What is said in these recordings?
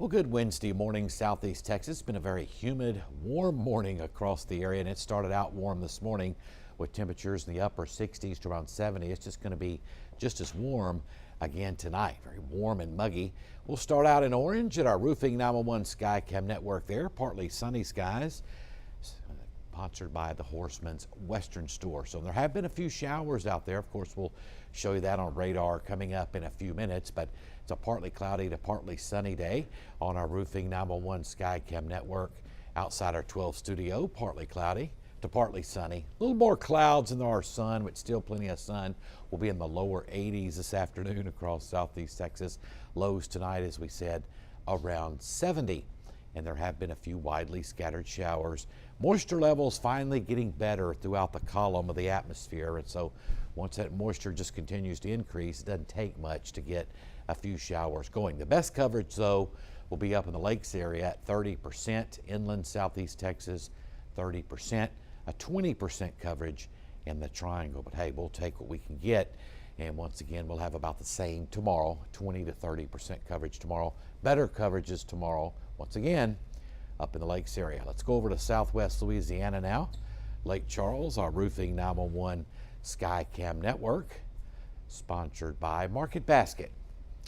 Well, good Wednesday morning, Southeast Texas. It's been a very humid, warm morning across the area, and it started out warm this morning with temperatures in the upper 60s to around 70. It's just going to be just as warm again tonight. Very warm and muggy. We'll start out in orange at our Roofing 911 Skycam network there. Partly sunny skies, sponsored by the Horseman's Western Store. So there have been a few showers out there. Of course, we'll show you that on radar coming up in a few minutes, but it's a partly cloudy to partly sunny day on our Roofing 911 Skycam network. Outside our 12 studio, partly cloudy to partly sunny. A little more clouds than there are sun, but still plenty of sun. We'll be in the lower 80s this afternoon across Southeast Texas. Lows tonight, as we said, around 70. And there have been a few widely scattered showers. Moisture levels finally getting better throughout the column of the atmosphere. And so once that moisture just continues to increase, it doesn't take much to get a few showers going. The best coverage, though, will be up in the lakes area at 30%, inland Southeast Texas, 30%, a 20% coverage in the triangle. But hey, we'll take what we can get. And once again, we'll have about the same tomorrow, 20 to 30% coverage tomorrow. Better coverages tomorrow, once again, up in the lakes area. Let's go over to Southwest Louisiana now. Lake Charles, our Roofing 911 Skycam network, sponsored by Market Basket.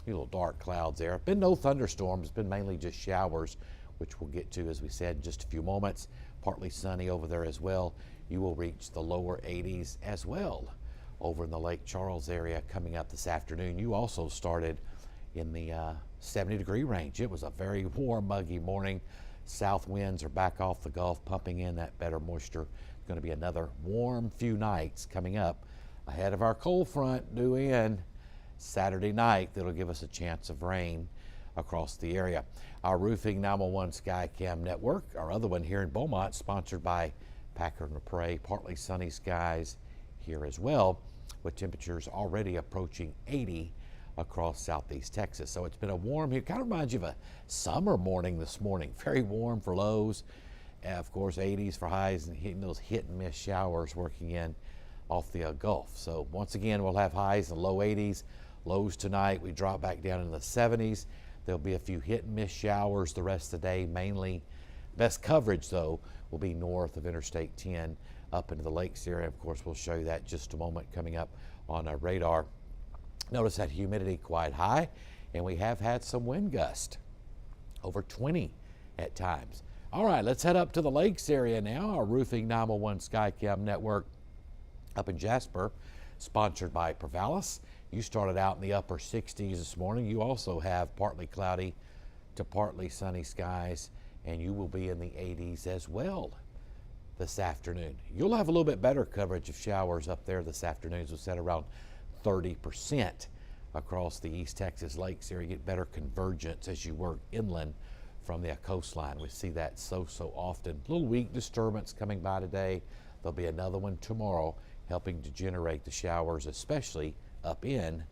A little dark clouds there. Been no thunderstorms, been mainly just showers, which we'll get to, as we said, in just a few moments. Partly sunny over there as well. You will reach the lower 80s as well over in the Lake Charles area coming up this afternoon. You also started in the 70-degree range. It was a very warm, muggy morning. South winds are back off the Gulf, pumping in that better moisture. It's going to be another warm few nights coming up ahead of our cold front due in Saturday night. That'll give us a chance of rain across the area. Our Roofing 911 Skycam network, our other one here in Beaumont, sponsored by Packard and Prey. Partly sunny skies here as well, with temperatures already approaching 80 across Southeast Texas. So it's been a warm here. Kind of reminds you of a summer morning this morning. Very warm for lows. Of course, 80s for highs, and hitting those hit and miss showers working in off the Gulf. So once again, we'll have highs in the low 80s. Lows tonight, we drop back down in the 70s. There'll be a few hit and miss showers the rest of the day. Mainly, best coverage though will be north of Interstate 10 up into the lakes area. Of course, we'll show you that in just a moment coming up on our radar. Notice that humidity quite high, and we have had some wind gust over 20 at times. All right, let's head up to the lakes area now. Our Roofing 911 Skycam network up in Jasper, sponsored by Provalis. You started out in the upper 60s this morning. You also have partly cloudy to partly sunny skies, and you will be in the 80s as well this afternoon. You'll have a little bit better coverage of showers up there this afternoon, as we said, around 30% across the East Texas lakes area. You get better convergence as you work inland from the coastline. We see that so often. A little weak disturbance coming by today. There'll be another one tomorrow helping to generate the showers, especially up in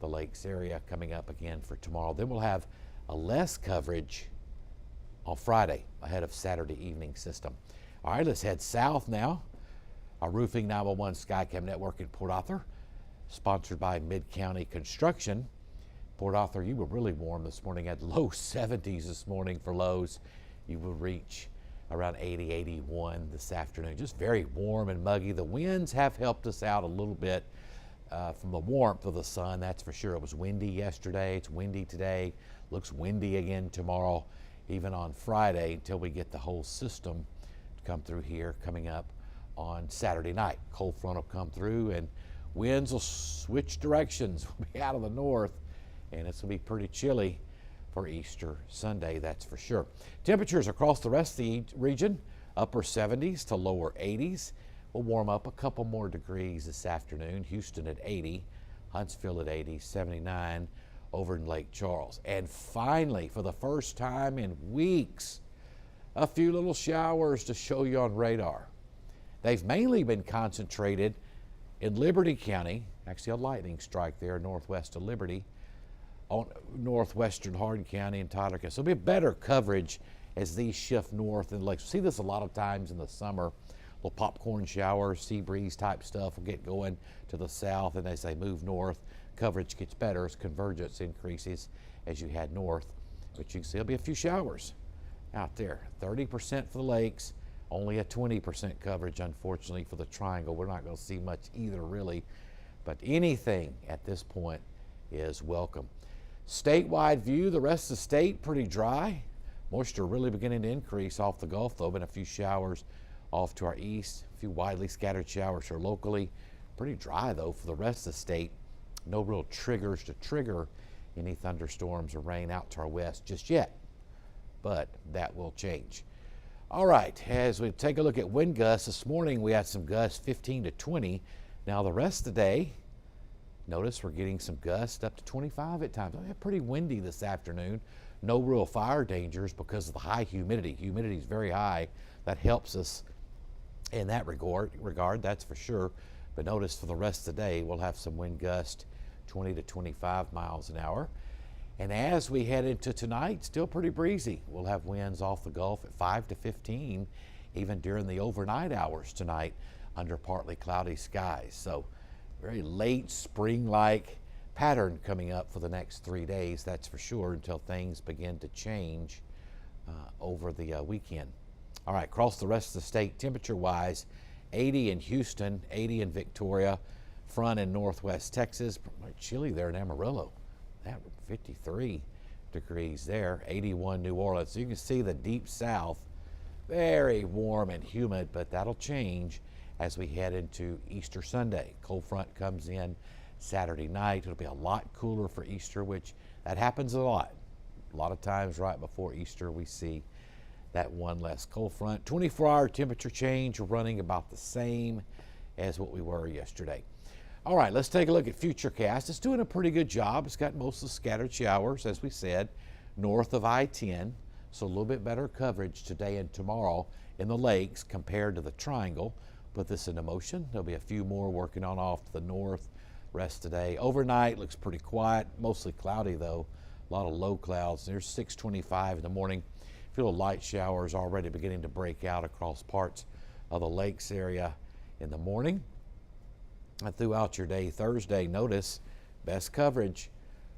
the lakes area coming up again for tomorrow. Then we'll have a less coverage on Friday ahead of Saturday evening system. All right, let's head south now. Our Roofing 911 Skycam network in Port Arthur, sponsored by Mid-County Construction. Port Arthur, you were really warm this morning at low 70s this morning for lows. You will reach around 80, 81 this afternoon. Just very warm and muggy. The winds have helped us out a little bit from the warmth of the sun, that's for sure. It was windy yesterday. It's windy today. Looks windy again tomorrow, even on Friday, until we get the whole system to come through here coming up on Saturday night. Cold front will come through, and winds will switch directions. We'll be out of the north, and it's going to be pretty chilly for Easter Sunday, that's for sure. Temperatures across the rest of the region, upper 70s to lower 80s. We'll warm up a couple more degrees this afternoon. Houston at 80, Huntsville at 80, 79 over in Lake Charles. And finally, for the first time in weeks, a few little showers to show you on radar. They've mainly been concentrated in Liberty County, actually a lightning strike there northwest of Liberty, on northwestern Hardin County and Tyler County. So it'll be better coverage as these shift north in the lakes. See this a lot of times in the summer. Little popcorn showers, sea breeze type stuff will get going to the south, and as they move north, coverage gets better as convergence increases as you head north But you can see there'll be a few showers out there. 30% for the lakes, only a 20% coverage, unfortunately, for the triangle. We're not going to see much either, really. But anything at this point is welcome. Statewide view, the rest of the state pretty dry. Moisture really beginning to increase off the Gulf, though. Been a few showers off to our east, a few widely scattered showers here locally. Pretty dry, though, for the rest of the state. No real triggers to trigger any thunderstorms or rain out to our west just yet, but that will change. All right, as we take a look at wind gusts, this morning we had some gusts 15 to 20. Now the rest of the day, notice we're getting some gusts up to 25 at times. Pretty windy this afternoon. No real fire dangers because of the high humidity. Humidity is very high. That helps us in that regard, that's for sure. But notice for the rest of the day, we'll have some wind gusts 20 to 25 miles an hour. And as we head into tonight, still pretty breezy. We'll have winds off the Gulf at 5 to 15, even during the overnight hours tonight under partly cloudy skies. So very late spring-like pattern coming up for the next 3 days, that's for sure, until things begin to change over the weekend. All right, across the rest of the state, temperature-wise, 80 in Houston, 80 in Victoria, front in northwest Texas, chilly there in Amarillo. That 53 degrees there, 81 New Orleans. So you can see the deep south, very warm and humid, but that'll change as we head into Easter Sunday. Cold front comes in Saturday night. It'll be a lot cooler for Easter, which that happens a lot. A lot of times right before Easter we see that one less cold front. 24-hour temperature change, we're running about the same as what we were yesterday. All right, let's take a look at Futurecast. It's doing a pretty good job. It's got most of the scattered showers, as we said, north of I-10. So a little bit better coverage today and tomorrow in the lakes compared to the triangle. Put this into motion. There'll be a few more working on off to the north rest of the day. Overnight looks pretty quiet, mostly cloudy though. A lot of low clouds. There's 6:25 in the morning. Feel light showers already beginning to break out across parts of the lakes area in the morning. And throughout your day Thursday, notice best coverage,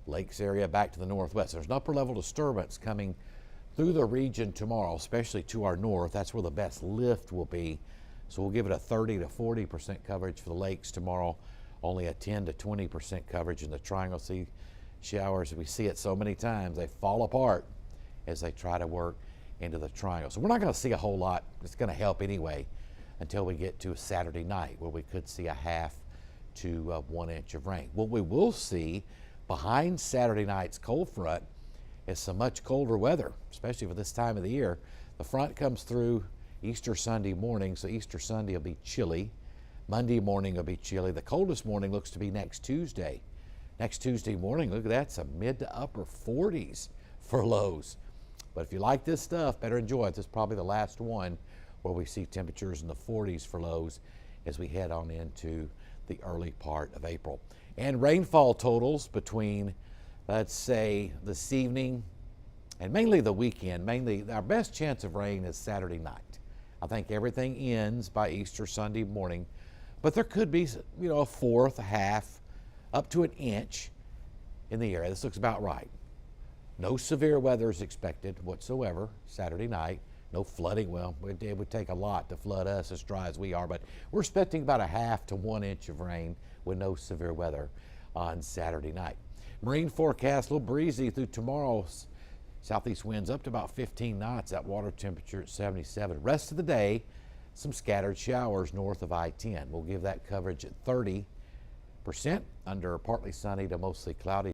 lakes area back to the northwest. There's an upper level disturbance coming through the region tomorrow, especially to our north. That's where the best lift will be. So we'll give it a 30 to 40% coverage for the lakes tomorrow, only a 10 to 20% coverage in the triangle. See showers, we see it so many times, they fall apart as they try to work into the triangle. So we're not going to see a whole lot. It's going to help anyway until we get to Saturday night, where we could see a half to 1 inch of rain. What we will see behind Saturday night's cold front is some much colder weather, especially for this time of the year. The front comes through Easter Sunday morning, so Easter Sunday will be chilly. Monday morning will be chilly. The coldest morning looks to be next Tuesday. Next Tuesday morning, look at that, some mid to upper 40s for lows. But if you like this stuff, better enjoy it. This is probably the last one where we see temperatures in the 40s for lows as we head on into the early part of April. And rainfall totals between, let's say, this evening and mainly the weekend. Mainly our best chance of rain is Saturday night. I think everything ends by Easter Sunday morning, but there could be, a fourth, a half, up to an inch in the area. This looks about right. No severe weather is expected whatsoever Saturday night. No flooding. Well, it would take a lot to flood us as dry as we are, but we're expecting about a half to 1 inch of rain with no severe weather on Saturday night. Marine forecast, a little breezy through tomorrow's southeast winds up to about 15 knots. That water temperature at 77. Rest of the day, some scattered showers north of I-10. We'll give that coverage at 30% under partly sunny to mostly cloudy.